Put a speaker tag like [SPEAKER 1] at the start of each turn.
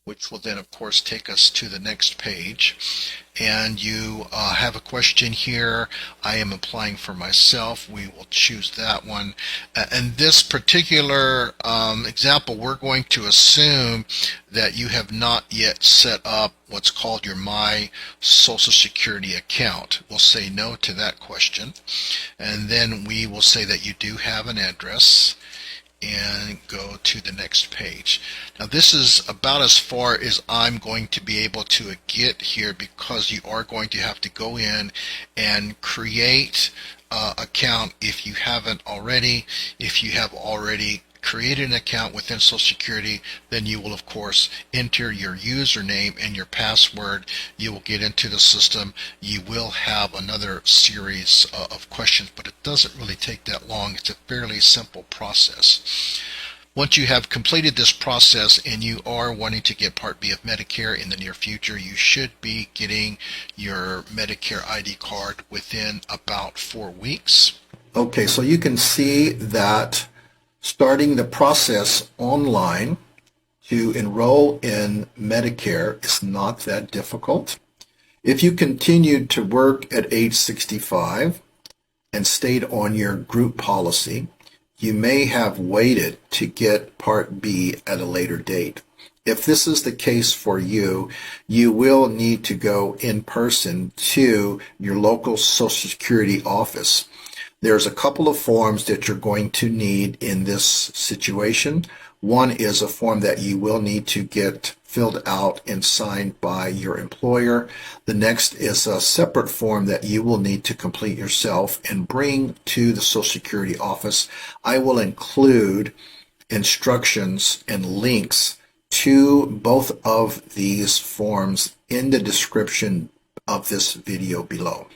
[SPEAKER 1] which will then of course take us to the next page. And you have a question here. I am applying for myself. We will choose that one. In this particular example, we're going to assume that you have not yet set up what's called your My Social Security account. We'll say no to that question. And then we will say that you do have an address, and go to the next page. Now this is about as far as I'm going to be able to get here, because you are going to have to go in and create an account if you haven't already. If you have already created an account within Social Security, then you will of course enter your username and your password. You will get into the system. You will have another series of questions, but it doesn't really take that long. It's a fairly simple process. Once you have completed this process and you are wanting to get Part B of Medicare in the near future, you should be getting your Medicare ID card within about 4 weeks. Okay, so you can see that starting the process online to enroll in Medicare is not that difficult. If you continued to work at age 65 and stayed on your group policy, you may have waited to get Part B at a later date. If this is the case for you, you will need to go in person to your local Social Security office. There's a couple of forms that you're going to need in this situation. One is a form that you will need to get filled out and signed by your employer. The next is a separate form that you will need to complete yourself and bring to the Social Security office. I will include instructions and links to both of these forms in the description of this video below.